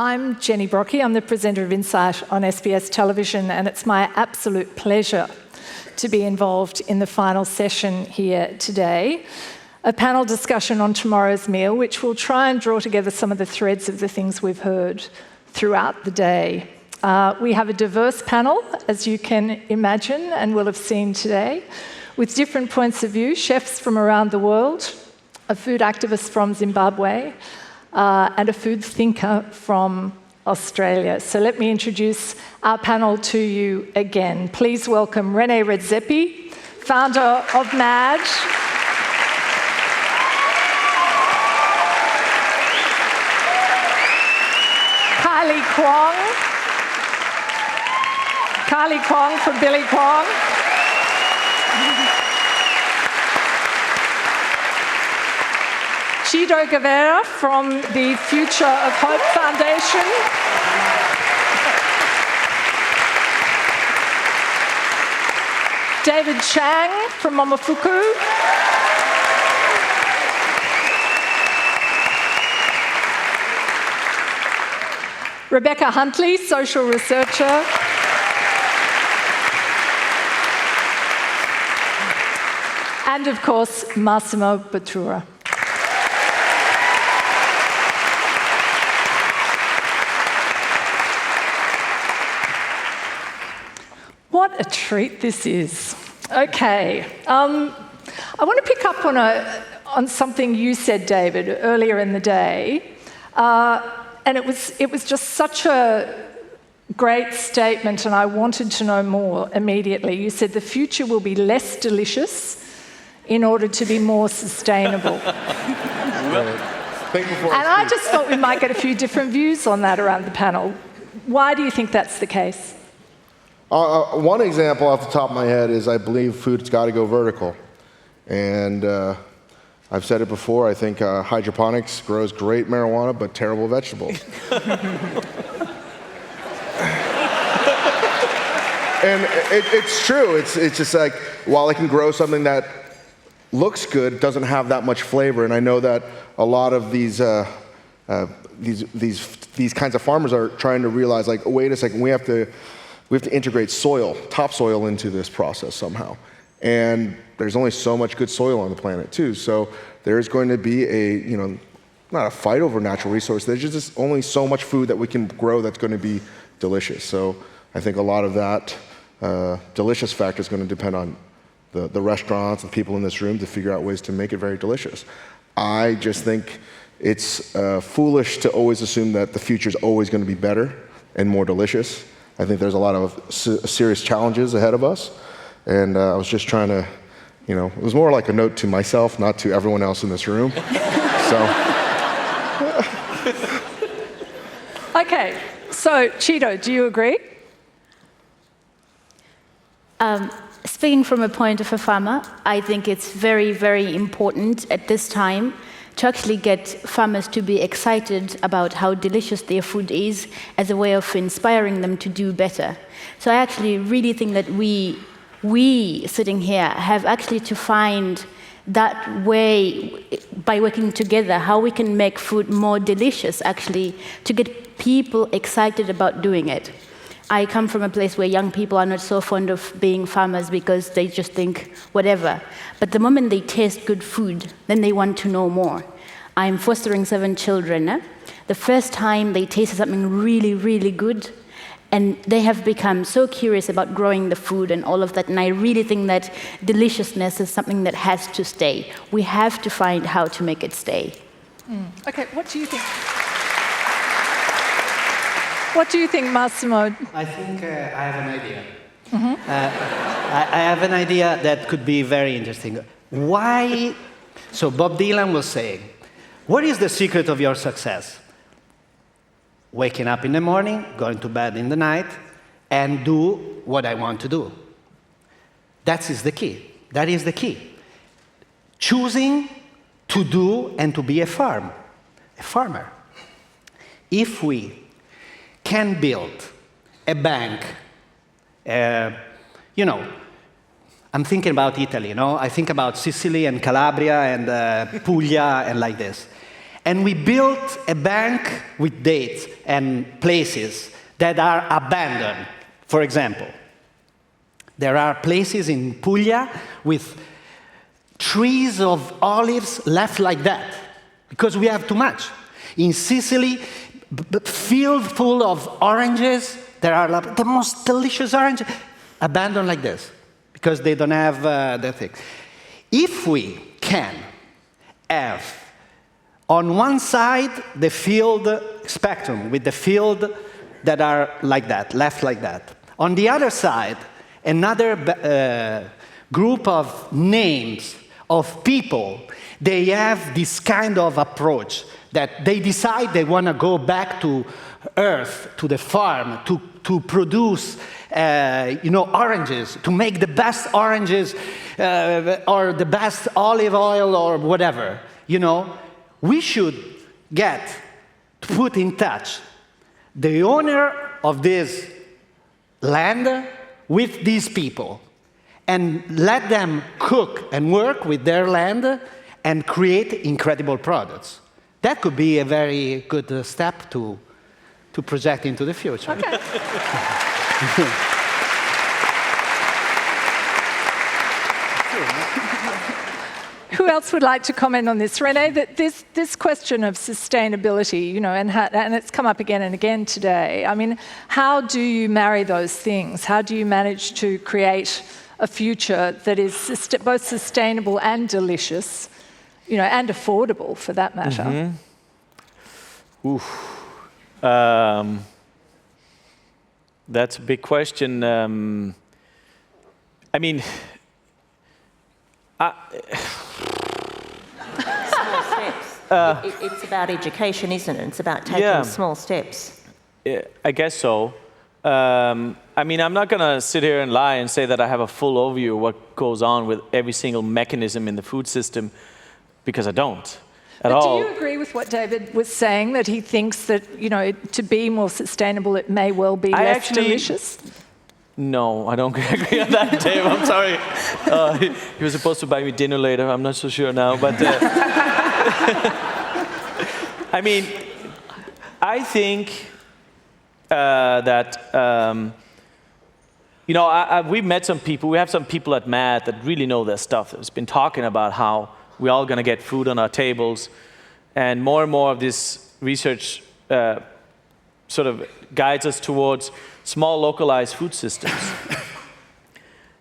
I'm Jenny Brockie. I'm the presenter of Insight on SBS Television, and it's my absolute pleasure to be involved in the final session here today, a panel discussion on tomorrow's meal, which will try and draw together some of the threads of the things we've heard throughout the day. We have a diverse panel, as you can imagine and will have seen today, with different points of view, chefs from around the world, a food activist from Zimbabwe, and a food thinker from Australia. So let me introduce our panel to you again. Please welcome René Redzepi, founder of MAD. Kylie Kwong from Billy Kwong. Chido Guevara from the Future of Hope Foundation. David Chang from Momofuku. Rebecca Huntley, social researcher. And of course, Massimo Bottura. What a treat this is. Okay, I want to pick up on something you said, David, earlier in the day. And it was just such a great statement, and I wanted to know more immediately. You said the future will be less delicious in order to be more sustainable. I just thought we might get a few different views on that around the panel. Why do you think that's the case? One example off the top of my head is I believe food's got to go vertical. And I've said it before, I think hydroponics grows great marijuana, but terrible vegetables. And it's true. It's just like, while I can grow something that looks good, it doesn't have that much flavor. And I know that a lot of these kinds of farmers are trying to realize, like, wait a second, we have to integrate topsoil into this process somehow. And there's only so much good soil on the planet too. So there's going to be not a fight over natural resource. There's just only so much food that we can grow that's going to be delicious. So I think a lot of that delicious factor is going to depend on the restaurants and people in this room to figure out ways to make it very delicious. I just think it's foolish to always assume that the future is always going to be better and more delicious. I think there's a lot of serious challenges ahead of us. And I was just trying to, it was more like a note to myself, not to everyone else in this room. Okay, so Chido, do you agree? Speaking from a point of a farmer, I think it's very, very important at this time to actually get farmers to be excited about how delicious their food is as a way of inspiring them to do better. So I actually really think that we sitting here have actually to find that way, by working together, how we can make food more delicious, actually, to get people excited about doing it. I come from a place where young people are not so fond of being farmers because they just think whatever. But the moment they taste good food, then they want to know more. I'm fostering 7 children. The first time they tasted something really, really good, and they have become so curious about growing the food and all of that. And I really think that deliciousness is something that has to stay. We have to find how to make it stay. Okay, what do you think? What do you think, Massimo? I think I have an idea. I have an idea that could be very interesting. Why? So Bob Dylan was saying, what is the secret of your success? Waking up in the morning, going to bed in the night, and do what I want to do. That is the key. That is the key. Choosing to do and to be a farmer. If we can build a bank, I'm thinking about Italy, I think about Sicily and Calabria and Puglia and like this. And we built a bank with dates and places that are abandoned. For example, there are places in Puglia with trees of olives left like that, because we have too much. In Sicily, field full of oranges, there are the most delicious oranges, abandoned like this, because they don't have the thing. If we can have, on one side, the field spectrum, with the field that are like that, left like that. On the other side, another group of names of people, they have this kind of approach that they decide they want to go back to earth, to the farm, to produce oranges, to make the best oranges or the best olive oil or whatever. We should get put in touch the owner of this land with these people and let them cook and work with their land and create incredible products. That could be a very good step to project into the future. Okay. Who else would like to comment on this? René, that this question of sustainability, and it's come up again and again today. I mean, how do you marry those things? How do you manage to create a future that is both sustainable and delicious, and affordable for that matter? Mm-hmm. Oof. That's a big question. Small steps. It's about education, isn't it? It's about taking small steps. I guess so. I'm not going to sit here and lie and say that I have a full overview of what goes on with every single mechanism in the food system, because I don't at all. Do you agree with what David was saying, that he thinks that, to be more sustainable, it may well be less delicious? No, I don't agree on that, Dave. I'm sorry. He was supposed to buy me dinner later. I'm not so sure now. But I think that we've met some people. We have some people at MAD that really know their stuff. That's been talking about how we're all going to get food on our tables, and more of this research sort of guides us towards small localized food systems.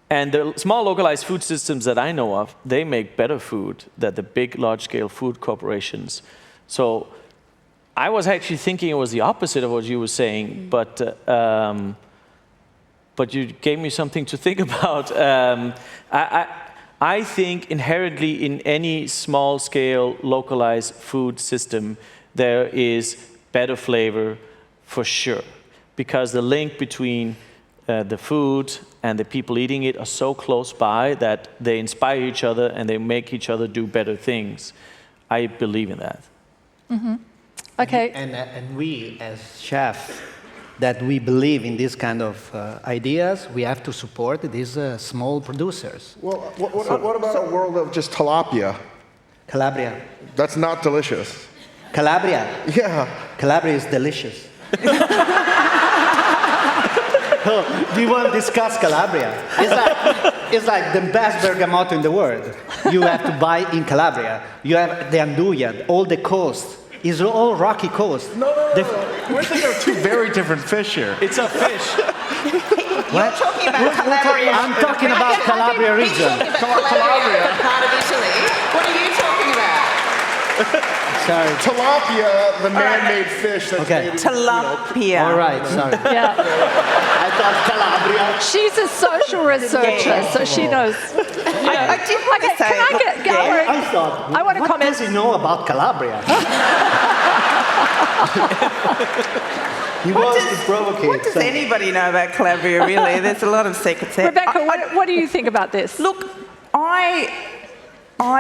And the small localized food systems that I know of, they make better food than the big large-scale food corporations. So I was actually thinking it was the opposite of what you were saying, but you gave me something to think about. I think inherently in any small-scale localized food system, there is better flavor for sure, because the link between the food and the people eating it are so close by that they inspire each other and they make each other do better things. I believe in that. Mm-hmm. Okay. And we, as chefs, that we believe in these kind of ideas, we have to support these small producers. Well, what about a world of just tilapia? Calabria. That's not delicious. Calabria? Yeah. Calabria is delicious. Do you want to discuss Calabria? It's like the best bergamotto in the world. You have to buy in Calabria. You have the Anduja, all the coast. It's all rocky coast. No. We're thinking of two very different fish here. It's a fish. You're talking about Calabria. I'm talking about Calabria region. Calabria, part of Italy. What are you talking about? Sorry. Tilapia, the man-made fish that's made. Tilapia. All right, sorry. Yeah. I thought Calabria. She's a social researcher, so she knows. I did want to say. Can I get going? I thought, I want to what comment. does he know about Calabria? He wants to provocate. What does anybody know about Calabria, really? There's a lot of secrets there. Rebecca, what do you think about this? Look, I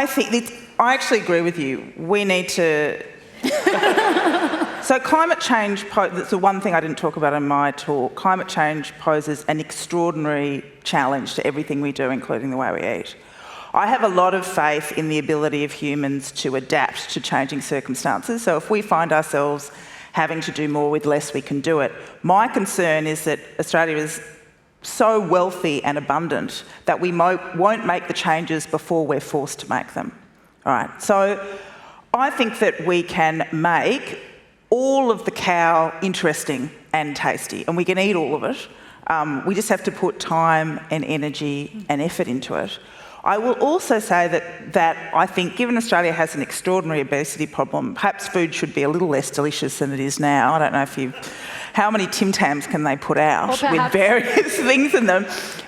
think I actually agree with you. We need to. So climate change, that's the one thing I didn't talk about in my talk. Climate change poses an extraordinary challenge to everything we do, including the way we eat. I have a lot of faith in the ability of humans to adapt to changing circumstances. So if we find ourselves having to do more with less, we can do it. My concern is that Australia is so wealthy and abundant that we won't make the changes before we're forced to make them. All right, so I think that we can make all of the cow interesting and tasty, and we can eat all of it. We just have to put time and energy and effort into it. I will also say that I think, given Australia has an extraordinary obesity problem, perhaps food should be a little less delicious than it is now. I don't know how many Tim Tams can they put out with various things in them.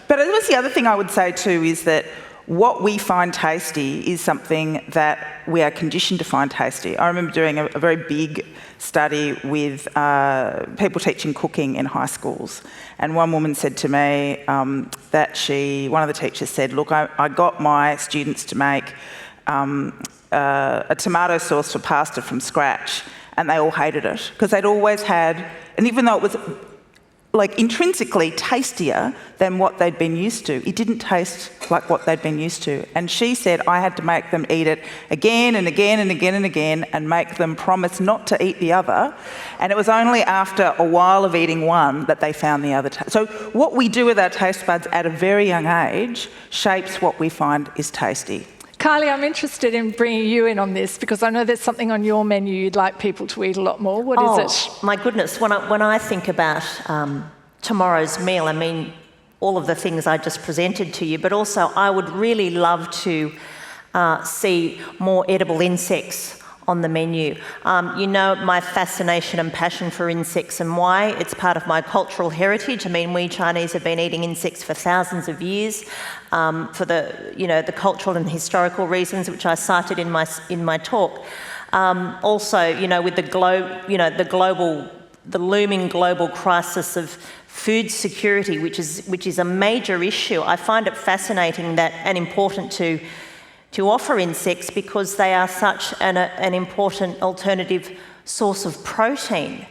But I suppose the other thing I would say too is that what we find tasty is something that we are conditioned to find tasty. I remember doing a very big study with people teaching cooking in high schools. And one woman said to me that one of the teachers said, look, I got my students to make a tomato sauce for pasta from scratch, and they all hated it because they'd always had, and even though it was like intrinsically tastier than what they'd been used to, it didn't taste like what they'd been used to. And she said I had to make them eat it again and again and again and again and make them promise not to eat the other. And it was only after a while of eating one that they found the other. So what we do with our taste buds at a very young age shapes what we find is tasty. Kylie, I'm interested in bringing you in on this because I know there's something on your menu you'd like people to eat a lot more. What is it? Oh, my goodness. When I think about tomorrow's meal, I mean, all of the things I just presented to you, but also I would really love to see more edible insects on the menu. You know my fascination and passion for insects and why. It's part of my cultural heritage. I mean, we Chinese have been eating insects for thousands of years for the cultural and historical reasons which I cited in my talk. Also, with the looming global crisis of food security, which is a major issue. I find it fascinating that and important to offer insects because they are such an important alternative source of protein.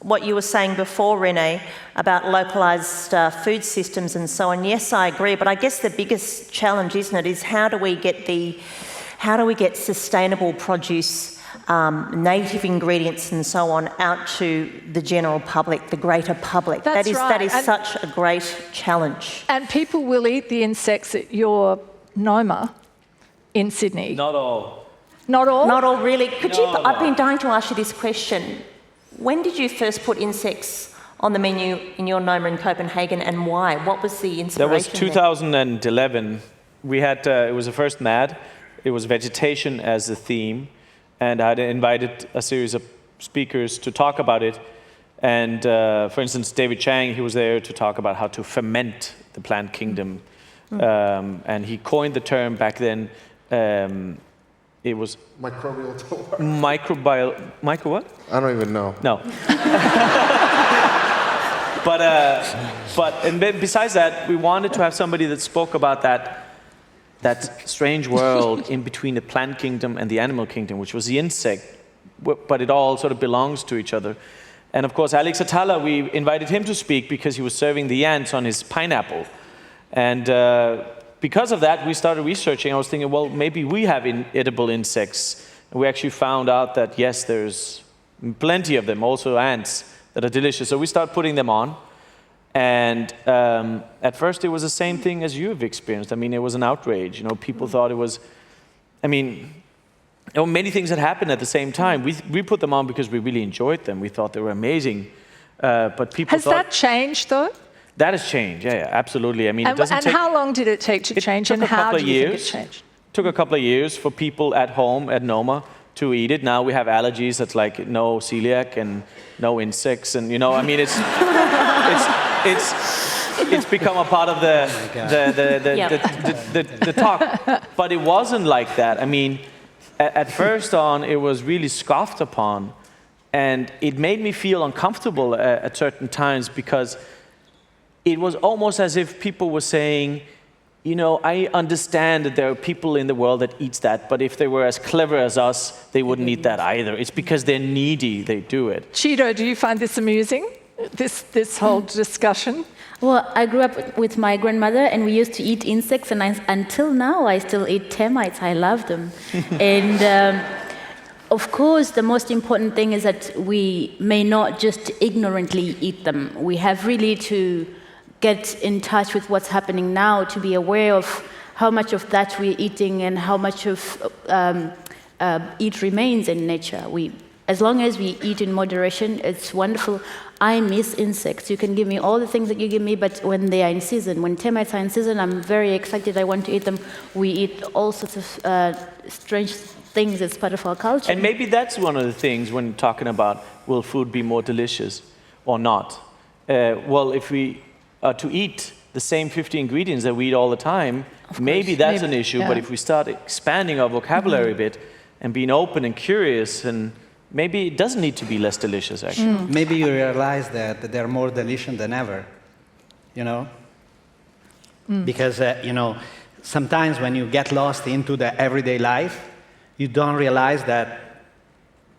What you were saying before, René, about localised food systems and so on, yes, I agree, but I guess the biggest challenge, isn't it, is how do we get sustainable produce, native ingredients and so on out to the general public, the greater public. That is such a great challenge. And people will eat the insects at your noma in Sydney. Not all. Not all? Not all, really. I've been dying to ask you this question. When did you first put insects on the menu in your noma in Copenhagen, and why? What was the inspiration? That was 2011. We had, it was the first MAD. It was vegetation as the theme. And I had invited a series of speakers to talk about it. And for instance, David Chang, he was there to talk about how to ferment the plant kingdom. And he coined the term back then. It was Microbial. Micro what? I don't even know. No. And then besides that, we wanted to have somebody that spoke about that strange world in between the plant kingdom and the animal kingdom, which was the insect, but it all sort of belongs to each other. And of course, Alex Atala, we invited him to speak because he was serving the ants on his pineapple. And because of that, we started researching. I was thinking, well, maybe we have edible insects. And we actually found out that, yes, there's plenty of them, also ants, that are delicious. So we started putting them on. And at first, it was the same thing as you've experienced. I mean, it was an outrage. People thought it was, there were many things that happened at the same time. We put them on because we really enjoyed them. We thought they were amazing. But people Has that changed, though? That has changed, yeah, absolutely. I mean, it doesn't take... And how long did it take to change, and how do you think it changed? It took a couple of years for people at home, at Noma, to eat it. Now we have allergies that's like no celiac and no insects, and it's become a part of the talk. But it wasn't like that. I mean, at first on, it was really scoffed upon, and it made me feel uncomfortable at certain times because it was almost as if people were saying, I understand that there are people in the world that eat that, but if they were as clever as us, they wouldn't eat that either. It's because they're needy, they do it. Cheeto, do you find this amusing? this whole discussion? Well, I grew up with my grandmother, and we used to eat insects, and until now, I still eat termites. I love them. And of course, the most important thing is that we may not just ignorantly eat them. We have really to get in touch with what's happening now, to be aware of how much of that we're eating and how much of it remains in nature. As long as we eat in moderation, it's wonderful. I miss insects. You can give me all the things that you give me, but when they are in season, when termites are in season, I'm very excited. I want to eat them. We eat all sorts of strange things as part of our culture. And maybe that's one of the things when talking about will food be more delicious or not. Well, if we are to eat the same 50 ingredients that we eat all the time, maybe that's an issue. Yeah. But if we start expanding our vocabulary a bit and being open and curious, and maybe it doesn't need to be less delicious, actually. Maybe you realize that they're more delicious than ever, you know? Because, you know, sometimes when you get lost into the everyday life, you don't realize that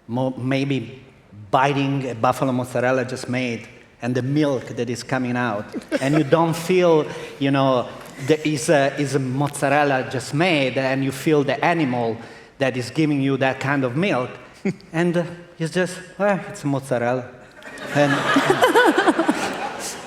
maybe biting a buffalo mozzarella just made and the milk that is coming out, and you don't feel, you know, there is a mozzarella just made, and you feel the animal that is giving you that kind of milk, and it's just, well, it's mozzarella. And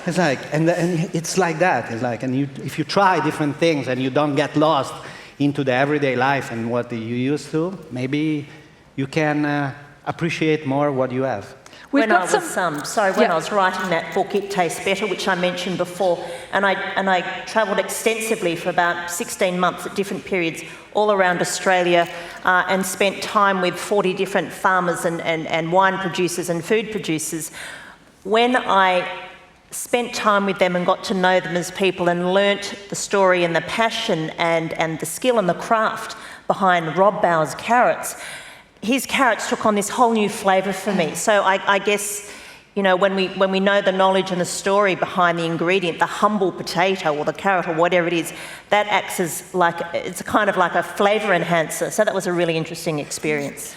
it's like, and it's like that. It's like, and if you try different things and you don't get lost into the everyday life and what you used to, maybe you can appreciate more what you have. When I was writing that book, It Tastes Better, which I mentioned before, and I travelled extensively for about 16 months at different periods all around Australia and spent time with 40 different farmers and wine producers and food producers. When I spent time with them and got to know them as people and learnt the story and the passion and the skill and the craft behind Rob Bauer's carrots, his carrots took on this whole new flavour for me. So I guess, you know, when we know the knowledge and the story behind the ingredient, the humble potato or the carrot or whatever it is, that acts as it's kind of like a flavour enhancer. So that was a really interesting experience.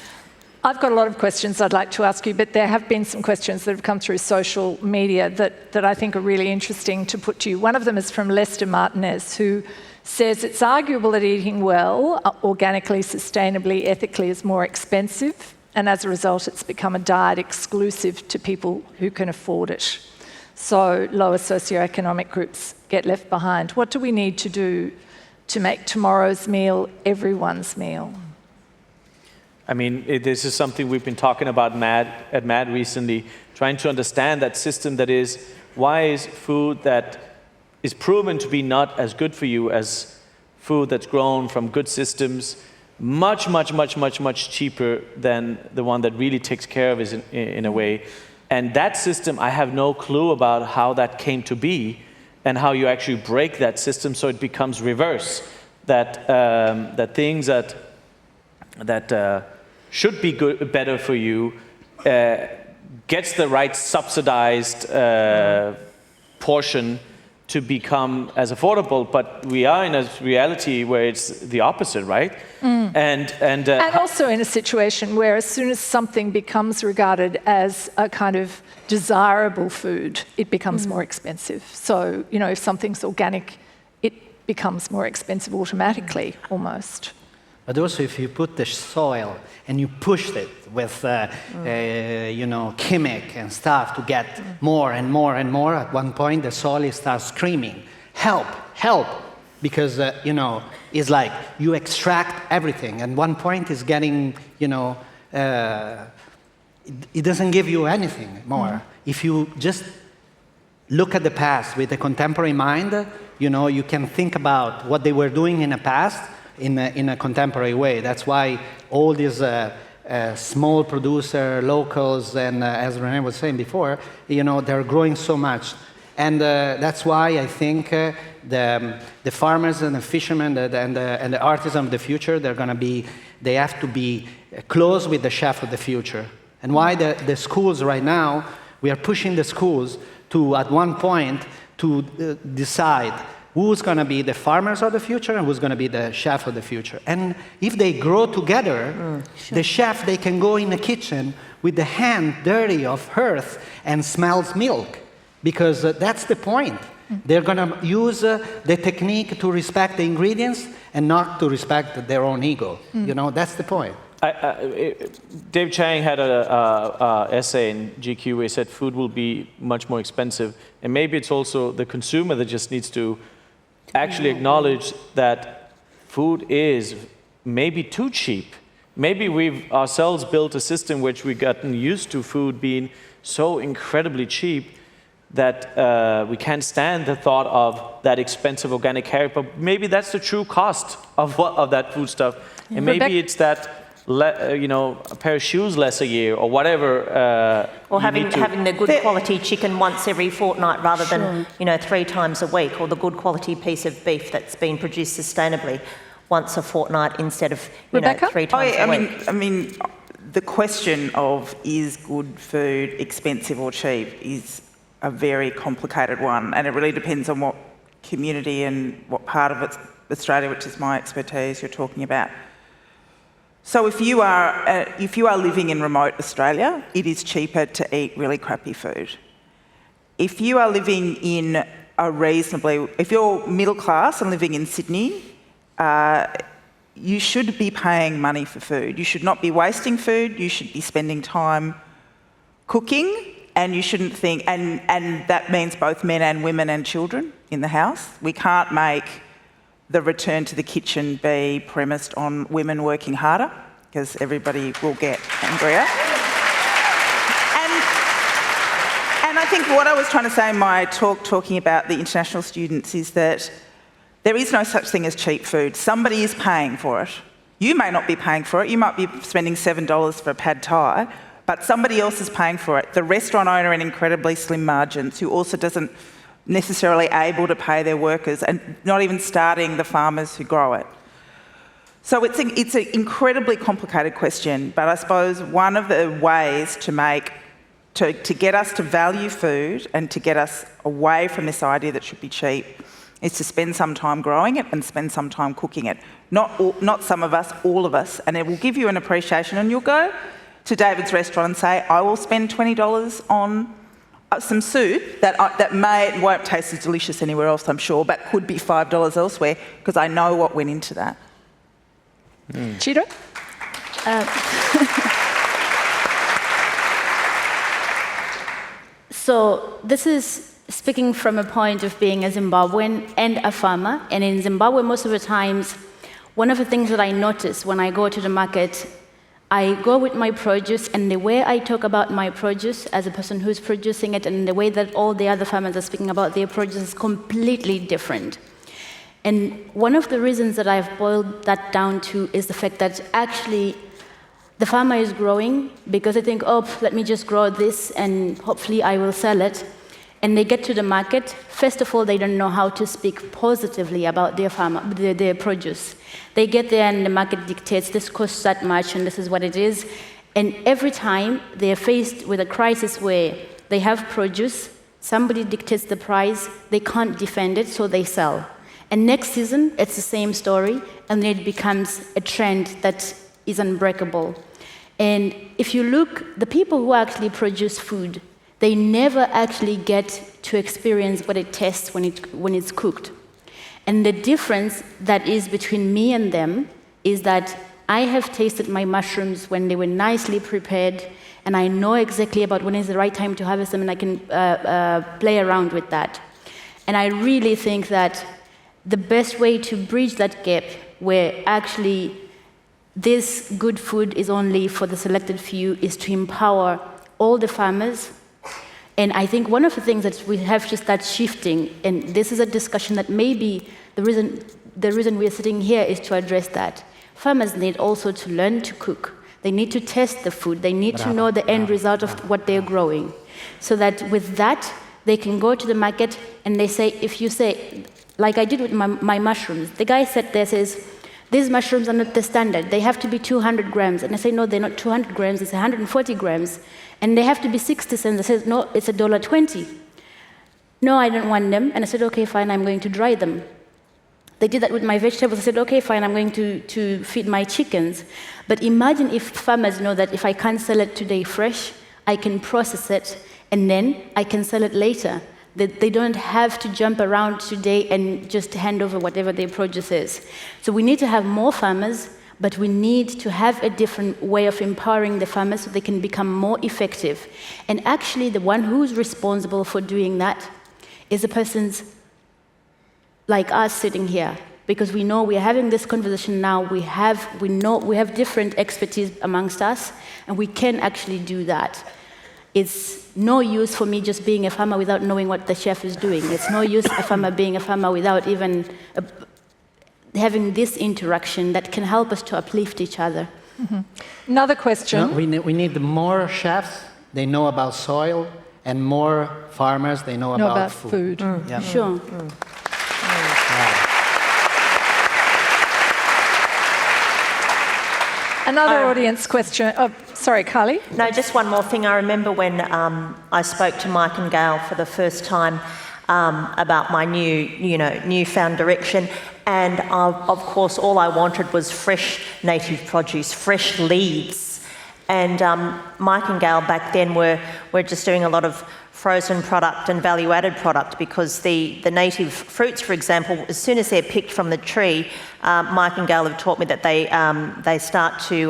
I've got a lot of questions I'd like to ask you, but there have been some questions that have come through social media that I think are really interesting to put to you. One of them is from Lester Martinez, who says it's arguable that eating well, organically, sustainably, ethically is more expensive, and as a result it's become a diet exclusive to people who can afford it. So lower socioeconomic groups get left behind. What do we need to do to make tomorrow's meal everyone's meal? I mean, this is something we've been talking about at MAD recently, trying to understand that system that is, why is food that is proven to be not as good for you as food that's grown from good systems, much cheaper than the one that really takes care of it in a way. And that system, I have no clue about how that came to be and how you actually break that system so it becomes reverse. That things that should be better for you gets the right subsidized portion to become as affordable, but we are in a reality where it's the opposite, right? And also in a situation where as soon as something becomes regarded as a kind of desirable food, it becomes more expensive. So, you know, if something's organic, it becomes more expensive automatically, almost. But also, if you put the soil and you push it with, you know, chemic and stuff to get more and more and more, at one point the soil starts screaming, "Help! Help!" Because you know, it's like you extract everything, and one point is getting, you know, it doesn't give you anything more. If you just look at the past with a contemporary mind, you know, you can think about what they were doing in the past. In a contemporary way. That's why all these small producer, locals, and as René was saying before, you know, they're growing so much. And that's why I think the farmers and the fishermen and the artisans of the future, they have to be close with the chef of the future. And why the schools right now, we are pushing the schools to, at one point, to decide who's going to be the farmers of the future and who's going to be the chef of the future. And if they grow together, the chef, they can go in the kitchen with the hand dirty of earth and smells milk, because that's the point. They're going to use the technique to respect the ingredients and not to respect their own ego. You know, that's the point. David Chang had an essay in GQ where he said food will be much more expensive. And maybe it's also the consumer that just needs to actually acknowledge that food is maybe too cheap. Maybe we've ourselves built a system which we've gotten used to food being so incredibly cheap that we can't stand the thought of that expensive organic carrot. But maybe that's the true cost of that food stuff. And maybe it's that a pair of shoes less a year, or whatever. Or having the good quality chicken once every fortnight rather than 3 times a week, or the good quality piece of beef that's been produced sustainably once a fortnight instead of 3 times a week. I mean, the question of is good food expensive or cheap is a very complicated one, and it really depends on what community and what part of Australia, which is my expertise, you're talking about. So if you are living in remote Australia, it is cheaper to eat really crappy food. If you are living in if you're middle class and living in Sydney, you should be paying money for food. You should not be wasting food. You should be spending time cooking, and you shouldn't think, and that means both men and women and children in the house. We can't make the return to the kitchen be premised on women working harder, because everybody will get angrier. And I think what I was trying to say in my talk, talking about the international students, is that there is no such thing as cheap food. Somebody is paying for it. You may not be paying for it. You might be spending $7 for a pad thai, but somebody else is paying for it. The restaurant owner in incredibly slim margins, who also doesn't necessarily able to pay their workers, and not even starting the farmers who grow it. So it's an incredibly complicated question, but I suppose one of the ways to get us to value food and to get us away from this idea that it should be cheap is to spend some time growing it and spend some time cooking it. Not some of us, all of us, and it will give you an appreciation, and you'll go to David's restaurant and say, I will spend $20 on some soup that won't taste as delicious anywhere else, I'm sure, but could be $5 elsewhere, because I know what went into that. Chiro? So this is speaking from a point of being a Zimbabwean and a farmer. And in Zimbabwe, most of the times, one of the things that I notice when I go to the market, I go with my produce, and the way I talk about my produce as a person who's producing it, and the way that all the other farmers are speaking about their produce is completely different. And one of the reasons that I've boiled that down to is the fact that actually the farmer is growing because they think, oh, let me just grow this and hopefully I will sell it. And they get to the market. First of all, they don't know how to speak positively about their produce. They get there and the market dictates this costs that much and this is what it is. And every time they are faced with a crisis where they have produce, somebody dictates the price, they can't defend it, so they sell. And next season, it's the same story, and it becomes a trend that is unbreakable. And if you look, the people who actually produce food, they never actually get to experience what it tastes when it's cooked. And the difference that is between me and them is that I have tasted my mushrooms when they were nicely prepared, and I know exactly about when is the right time to harvest them, and I can play around with that. And I really think that the best way to bridge that gap, where actually this good food is only for the selected few, is to empower all the farmers. And I think one of the things that we have to start shifting, and this is a discussion that maybe the reason we are sitting here is to address that. Farmers need also to learn to cook. They need to test the food. They need to know the end result of what they're growing. So that with that, they can go to the market and they say, if you say, like I did with my mushrooms, the guy sat there says, these mushrooms are not the standard. They have to be 200 grams. And I say, no, they're not 200 grams, it's 140 grams. And they have to be 60 cents. I said, no, it's $1.20. no, I don't want them. And I said, okay, fine, I'm going to dry them. They did that with my vegetables. I said, okay, fine, I'm going to feed my chickens. But imagine if farmers know that if I can't sell it today fresh, I can process it, and then I can sell it later. That they don't have to jump around today and just hand over whatever their produce is. So we need to have more farmers, but we need to have a different way of empowering the farmers so they can become more effective. And actually, the one who's responsible for doing that is the persons like us sitting here, because we know we are having this conversation now. We have different expertise amongst us, and we can actually do that. It's no use for me just being a farmer without knowing what the chef is doing. It's no use a farmer being a farmer without even having this interaction that can help us to uplift each other. Mm-hmm. Another question. No, we need more chefs, they know about soil, and more farmers, they know about food. Yeah. Sure. Another audience question. Oh, sorry, Kylie? No, just one more thing. I remember when I spoke to Mike and Gail for the first time about my newfound direction, and of course all I wanted was fresh native produce, fresh leads. And Mike and Gail back then were just doing a lot of frozen product and value-added product, because the native fruits, for example, as soon as they're picked from the tree, Mike and Gail have taught me that they start to,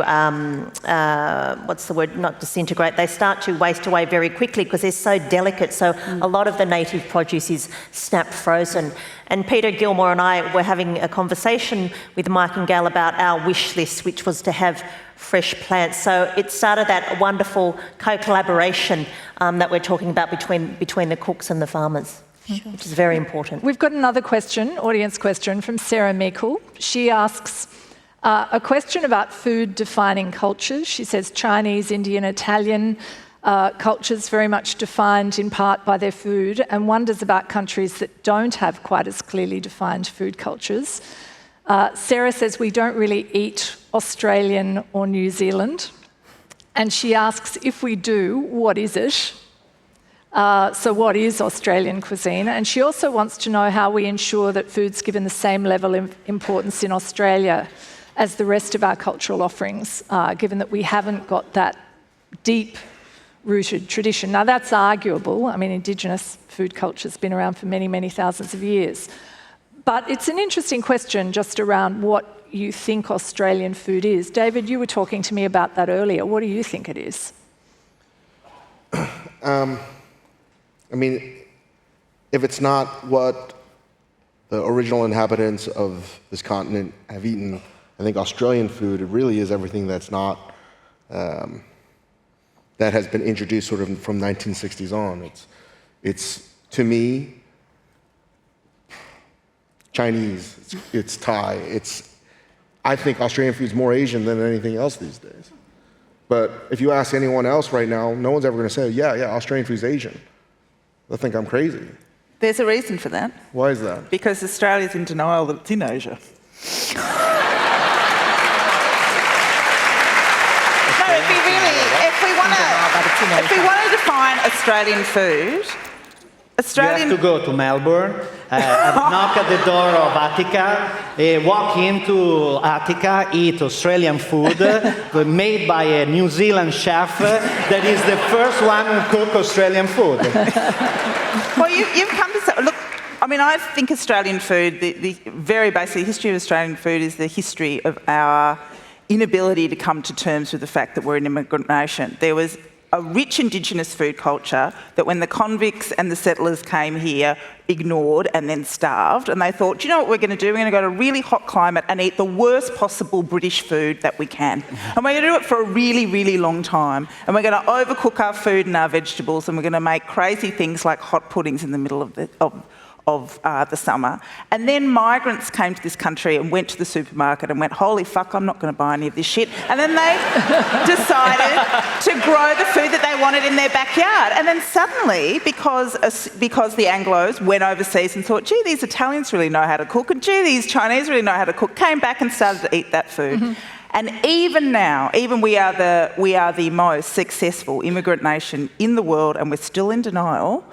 what's the word, not disintegrate, they start to waste away very quickly because they're so delicate. So a lot of the native produce is snap frozen. And Peter Gilmore and I were having a conversation with Mike and Gail about our wish list, which was to have fresh plants. So it started that wonderful co-collaboration that we're talking about between the cooks and the farmers, which is very important. We've got another question, audience question, from Sarah Meikle. She asks a question about food-defining cultures. She says Chinese, Indian, Italian cultures very much defined in part by their food, and wonders about countries that don't have quite as clearly defined food cultures. Sarah says we don't really eat Australian or New Zealand, and she asks, if we do, what is it? So what is Australian cuisine? And she also wants to know how we ensure that food's given the same level of importance in Australia as the rest of our cultural offerings, given that we haven't got that deep-rooted tradition. Now, that's arguable. I mean, Indigenous food culture's been around for many, many thousands of years. But it's an interesting question just around what you think Australian food is. David, you were talking to me about that earlier. What do you think it is? I mean, if it's not what the original inhabitants of this continent have eaten, I think Australian food, it really is everything that's not, that has been introduced sort of from 1960s on. It's to me, Chinese, it's Thai, I think Australian food is more Asian than anything else these days. But if you ask anyone else right now, no one's ever going to say, yeah, Australian food is Asian. They'll think I'm crazy. There's a reason for that. Why is that? Because Australia's in denial that it's in Asia. No, if we want to define Australian food, You have to go to Melbourne, knock at the door of Attica, walk into Attica, eat Australian food made by a New Zealand chef that is the first one who cook Australian food. Well, you've come to say, look, I mean, I think Australian food, the very basic history of Australian food is the history of our inability to come to terms with the fact that we're an immigrant nation. There was a rich Indigenous food culture that when the convicts and the settlers came here, ignored and then starved, and they thought, do you know what we're going to do? We're going to go to a really hot climate and eat the worst possible British food that we can. And we're going to do it for a really, really long time. And we're going to overcook our food and our vegetables, and we're going to make crazy things like hot puddings in the middle of the summer. And then migrants came to this country and went to the supermarket and went, holy fuck, I'm not going to buy any of this shit. And then they decided to grow the food that they wanted in their backyard. And then suddenly, because the Anglos went overseas and thought, gee, these Italians really know how to cook, and gee, these Chinese really know how to cook, came back and started to eat that food. Mm-hmm. And even now, we are the most successful immigrant nation in the world, and we're still in denial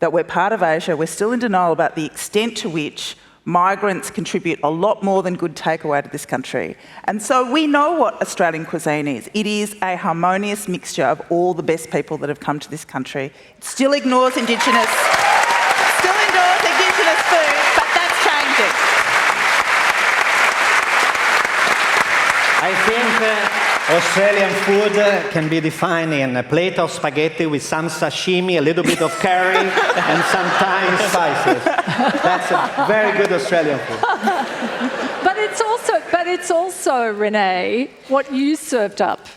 that we're part of Asia, we're still in denial about the extent to which migrants contribute a lot more than good takeaway to this country. And so we know what Australian cuisine is. It is a harmonious mixture of all the best people that have come to this country. It still ignores Indigenous food, but that's changing. I think Australian food can be defined in a plate of spaghetti with some sashimi, a little bit of curry, and sometimes spices. That's a very good Australian food. But it's also, René, what you served up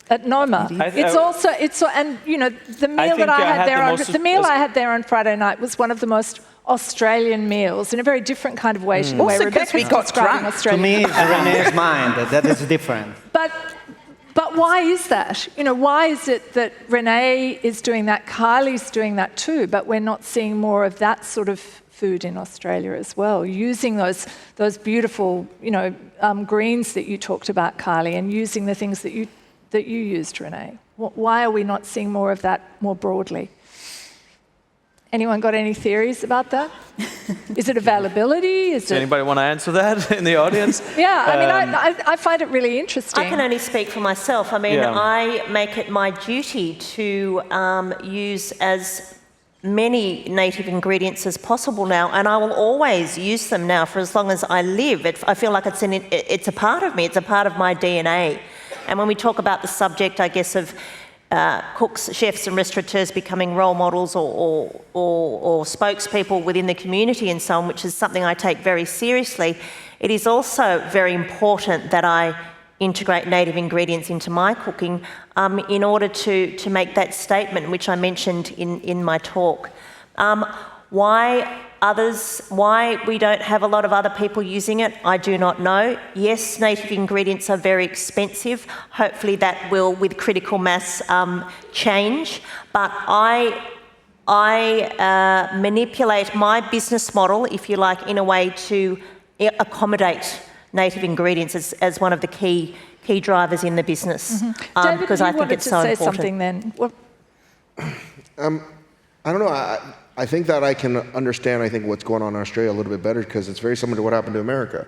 at Noma. And you know, the meal that I had there I had there on Friday night was one of the most Australian meals in a very different kind of way. Also because we got drunk. To me, it's René's mind that is different. But why is that? You know, why is it that René is doing that, Kylie's doing that too, but we're not seeing more of that sort of food in Australia as well, using those beautiful, you know, greens that you talked about, Kylie, and using the things that you used, René? Why are we not seeing more of that more broadly? Anyone got any theories about that? Is it availability? Does anybody want to answer that in the audience? Yeah, I mean, I find it really interesting. I can only speak for myself. I mean, I make it my duty to use as many native ingredients as possible now, and I will always use them now for as long as I live. I feel like it's a part of me. It's a part of my DNA. And when we talk about the subject, I guess, of cooks, chefs and restaurateurs becoming role models or spokespeople within the community and so on, which is something I take very seriously, it is also very important that I integrate native ingredients into my cooking in order to make that statement, which I mentioned in my talk. Why we don't have a lot of other people using it, I do not know. Yes, native ingredients are very expensive. Hopefully that will, with critical mass, change. But I manipulate my business model, if you like, in a way to accommodate native ingredients as one of the key drivers in the business. Mm-hmm. David, because I think it's so important. Something then. I don't know. I think that I can understand, what's going on in Australia a little bit better because it's very similar to what happened to America.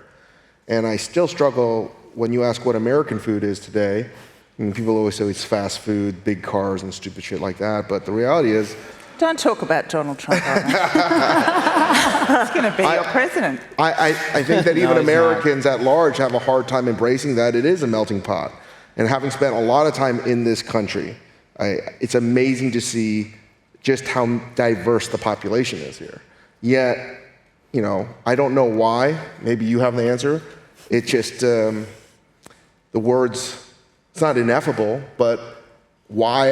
And I still struggle when you ask what American food is today. And people always say it's fast food, big cars, and stupid shit like that. But the reality is... Don't talk about Donald Trump right now. He's going to be your president. I think that even Americans at large have a hard time embracing that it is a melting pot. And having spent a lot of time in this country, it's amazing to see just how diverse the population is here. Yet, you know, I don't know why. Maybe you have the answer. It's just the words, it's not ineffable, but why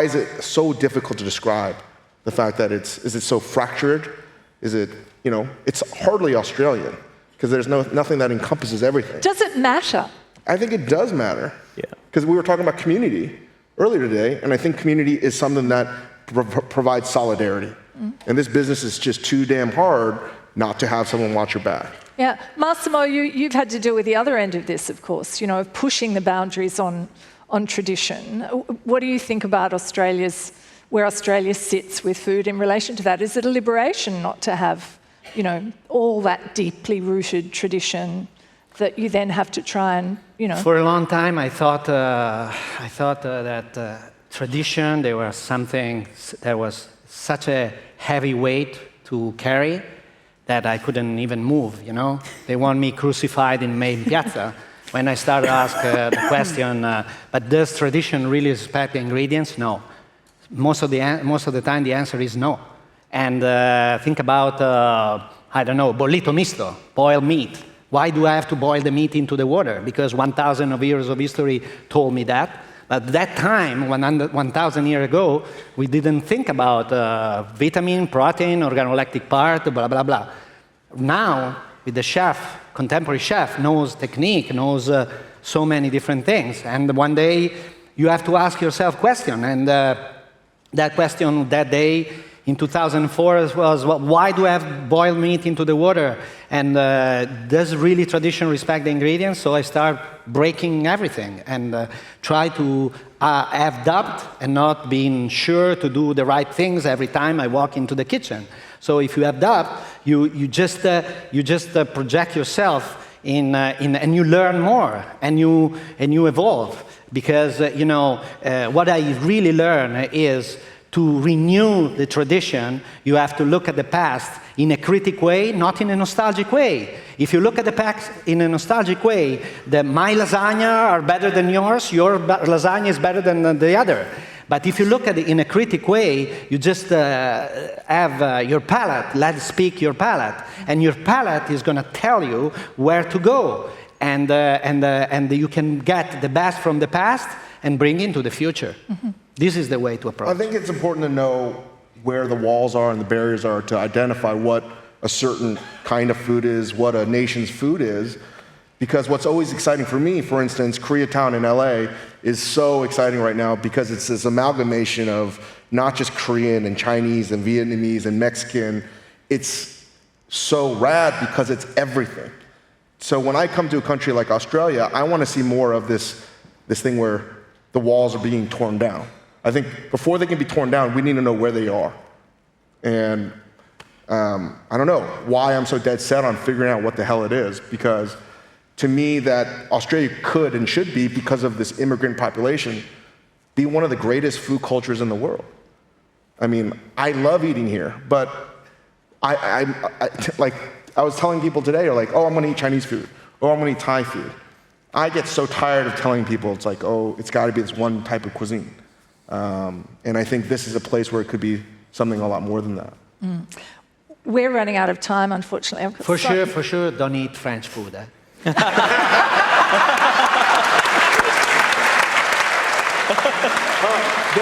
is it so difficult to describe the fact that is it so fractured? Is it, you know, it's hardly Australian because there's nothing that encompasses everything. Does it matter? I think it does matter. Yeah. Because we were talking about community earlier today, and I think community is something that provides solidarity. And this business is just too damn hard not to have someone watch your back. Yeah. Massimo, you've had to deal with the other end of this, of course, you know, of pushing the boundaries on tradition. What do you think about where Australia sits with food in relation to that? Is it a liberation not to have, you know, all that deeply rooted tradition that you then have to try and, you know... For a long time, I thought that tradition, there was something that was such a heavy weight to carry that I couldn't even move, you know? They want me crucified in main piazza. When I started to ask the question, but does tradition really respect the ingredients? No. Most of the time, the answer is no. And think about, I don't know, bollito misto, boiled meat. Why do I have to boil the meat into the water? Because 1,000 years of history told me that. At that time, 1,000 years ago, we didn't think about vitamin, protein, organoleptic part, blah, blah, blah. Now, with the chef, contemporary chef, knows technique, knows so many different things. And one day, you have to ask yourself a question. And that question that day in 2004 was, well, why do I have boiled meat into the water? And does really tradition respect the ingredients? So I start breaking everything and try to have doubt and not being sure to do the right things every time I walk into the kitchen. So if you have doubt, you just project yourself in and you learn more and you evolve. Because what I really learn is to renew the tradition, you have to look at the past in a critical way, not in a nostalgic way. If you look at the past in a nostalgic way, my lasagna are better than yours, your lasagna is better than the other. But if you look at it in a critical way, you just have your palate, let's speak your palate, and your palate is going to tell you where to go. And you can get the best from the past and bring into the future. Mm-hmm. This is the way to approach. I think it's important to know where the walls are and the barriers are to identify what a certain kind of food is, what a nation's food is. Because what's always exciting for me, for instance, Koreatown in LA is so exciting right now because it's this amalgamation of not just Korean and Chinese and Vietnamese and Mexican. It's so rad because it's everything. So when I come to a country like Australia, I want to see more of this thing where the walls are being torn down. I think before they can be torn down, we need to know where they are. And I don't know why I'm so dead set on figuring out what the hell it is, because to me that Australia could and should be, because of this immigrant population, be one of the greatest food cultures in the world. I mean, I love eating here, but I was telling people today, are like, oh, I'm going to eat Chinese food, or I'm going to eat Thai food. I get so tired of telling people, it's like, oh, it's got to be this one type of cuisine. And I think this is a place where it could be something a lot more than that. Mm. We're running out of time, unfortunately. For sure, don't eat French food. Eh? The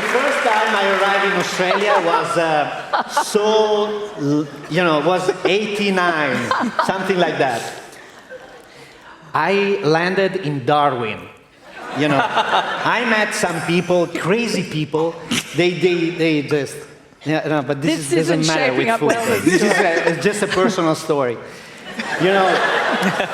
first time I arrived in Australia was was 89, something like that. I landed in Darwin. I met some people, crazy people. They just, but this doesn't matter with food. Well, it's just a personal story.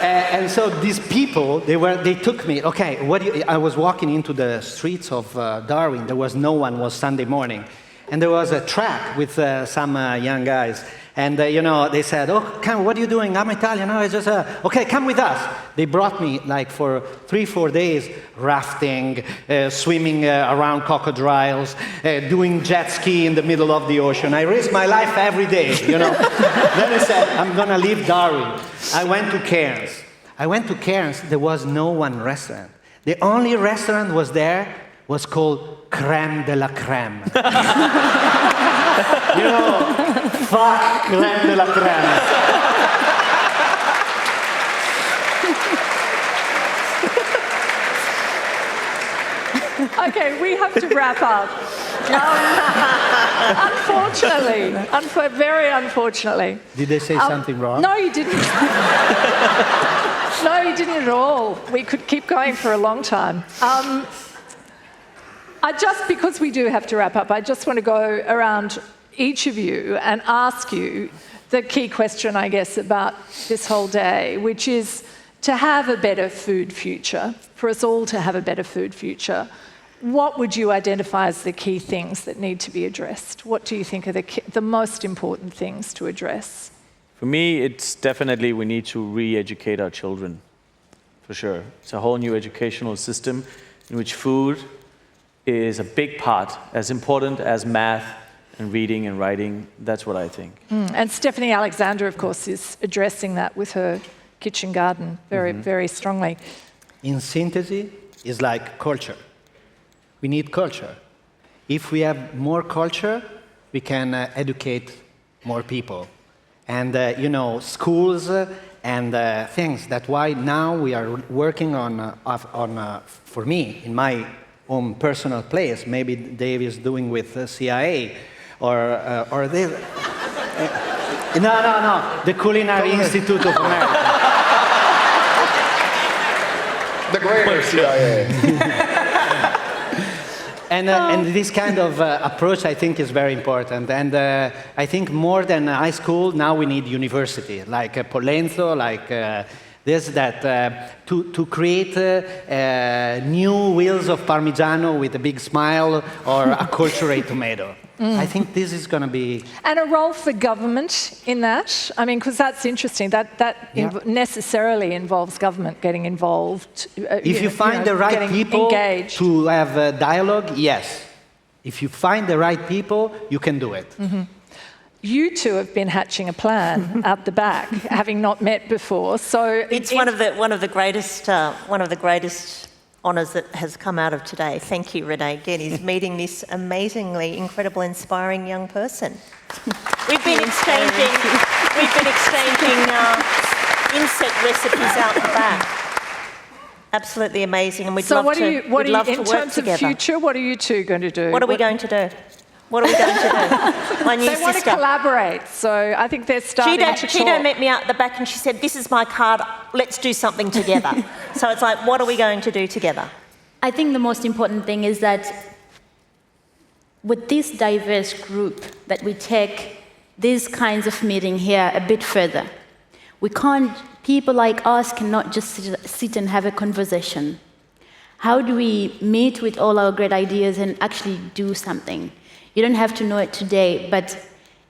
And so these people, they took me. Okay, I was walking into the streets of Darwin. There was no one. It was Sunday morning, and there was a track with some young guys. And they said, "Oh, what are you doing? I'm Italian." No, I just okay, come with us. They brought me like for 3-4 days, rafting, swimming around crocodiles, doing jet ski in the middle of the ocean. I risk my life every day. Then I said, "I'm gonna leave Darwin." I went to Cairns. There was no one restaurant. The only restaurant was called Crème de la Crème. Fuck crème de la crème. Okay, we have to wrap up. Very unfortunately. Did they say something wrong? No, you didn't. No, you didn't at all. We could keep going for a long time. Because we do have to wrap up, I just want to go around each of you and ask you the key question, I guess, about this whole day, which is to have a better food future, for us all to have a better food future. What would you identify as the key things that need to be addressed? What do you think are the most important things to address? For me, it's definitely we need to re-educate our children, for sure. It's a whole new educational system in which food is a big part, as important as math and reading and writing. That's what I think. And Stephanie Alexander, of course, is addressing that with her kitchen garden very, very strongly. In synthesis, it's like culture. We need culture. If we have more culture, we can educate more people. And, schools and things. That's why now we are working on for me, in my own personal place, maybe Dave is doing with the CIA, or they... No, the Culinary Institute of America. The greater CIA. And this kind of approach, I think, is very important. And I think more than high school, now we need university, like Polenzo, like this, that to create new wheels of Parmigiano with a big smile or acculturate tomato. I think this is going to be... And a role for government in that? I mean, because that's interesting. That necessarily involves government getting involved. If you find the right people engaged. to have a dialogue, yes. If you find the right people, you can do it. Mm-hmm. You two have been hatching a plan out the back, having not met before. So it's one of the greatest honours that has come out of today. Thank you, René, again, is meeting this amazingly, incredible, inspiring young person. We've been exchanging insect recipes out the back. Absolutely amazing, and we'd love to work together. In terms of future, what are you two going to do? What are we going to do? What are we going to do? My new sister. They want to collaborate, so I think they're starting to talk. Cheeto met me out the back and she said, "This is my card, let's do something together." So it's like, what are we going to do together? I think the most important thing is that with this diverse group, that we take these kinds of meeting here a bit further. People like us cannot just sit and have a conversation. How do we meet with all our great ideas and actually do something? You don't have to know it today, but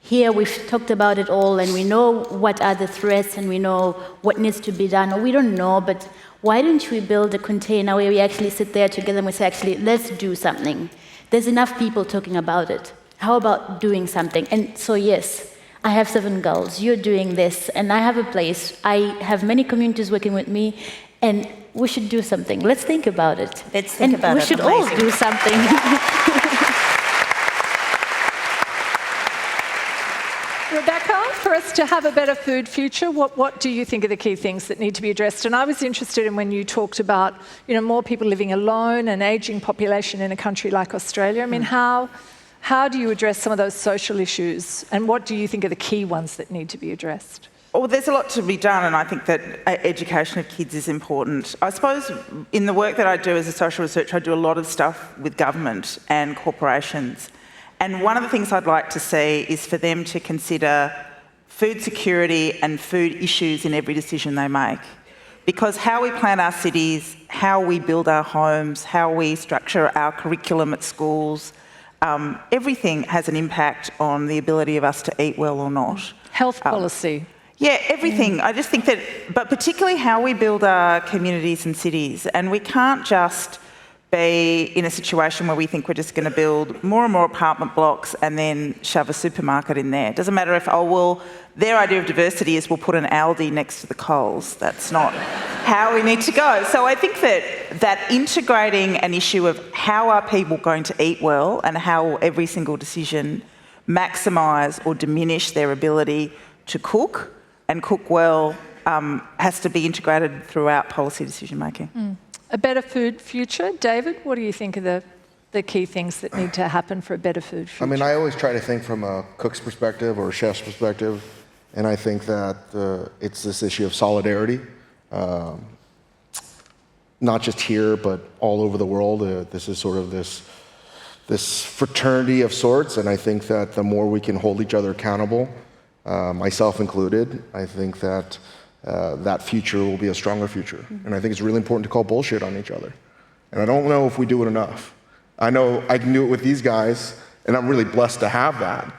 here we've talked about it all and we know what are the threats and we know what needs to be done, or we don't know, but why don't we build a container where we actually sit there together and we say, actually, let's do something. There's enough people talking about it. How about doing something? And so yes, I have 7 girls, you're doing this, and I have a place. I have many communities working with me, and we should do something. Let's think about it. Let's think about it. We should all do something. Rebecca, for us to have a better food future, what do you think are the key things that need to be addressed? And I was interested in when you talked about, more people living alone, an ageing population in a country like Australia. I mean, how do you address some of those social issues? And what do you think are the key ones that need to be addressed? Well, there's a lot to be done, and I think that education of kids is important. I suppose in the work that I do as a social researcher, I do a lot of stuff with government and corporations. And one of the things I'd like to see is for them to consider food security and food issues in every decision they make. Because how we plan our cities, how we build our homes, how we structure our curriculum at schools, everything has an impact on the ability of us to eat well or not. Health policy. Yeah, everything. I just think that, but particularly how we build our communities and cities. And we can't just be in a situation where we think we're just going to build more and more apartment blocks and then shove a supermarket in there. It doesn't matter if, their idea of diversity is we'll put an Aldi next to the Coles. That's not how we need to go. So I think that integrating an issue of how are people going to eat well and how every single decision maximise or diminish their ability to cook and cook well has to be integrated throughout policy decision making. A better food future. David, what do you think are the key things that need to happen for a better food future? I mean, I always try to think from a cook's perspective or a chef's perspective, and I think that it's this issue of solidarity, not just here, but all over the world. This is sort of this fraternity of sorts, and I think that the more we can hold each other accountable, myself included, I think that that future will be a stronger future. And I think it's really important to call bullshit on each other. And I don't know if we do it enough. I know I can do it with these guys, and I'm really blessed to have that.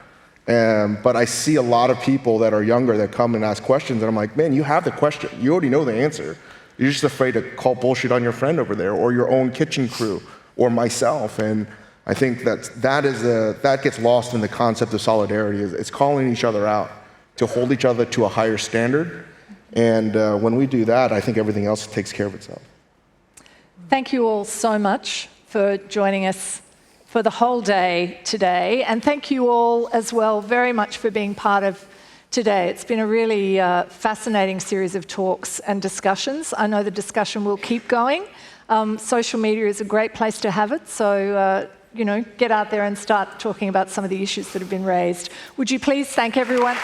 But I see a lot of people that are younger that come and ask questions, and I'm like, man, you have the question. You already know the answer. You're just afraid to call bullshit on your friend over there, or your own kitchen crew, or myself. And I think that gets lost in the concept of solidarity. It's calling each other out to hold each other to a higher standard. And when we do that, I think everything else takes care of itself. Thank you all so much for joining us for the whole day today. And thank you all as well very much for being part of today. It's been a really fascinating series of talks and discussions. I know the discussion will keep going. Social media is a great place to have it. So, get out there and start talking about some of the issues that have been raised. Would you please thank everyone?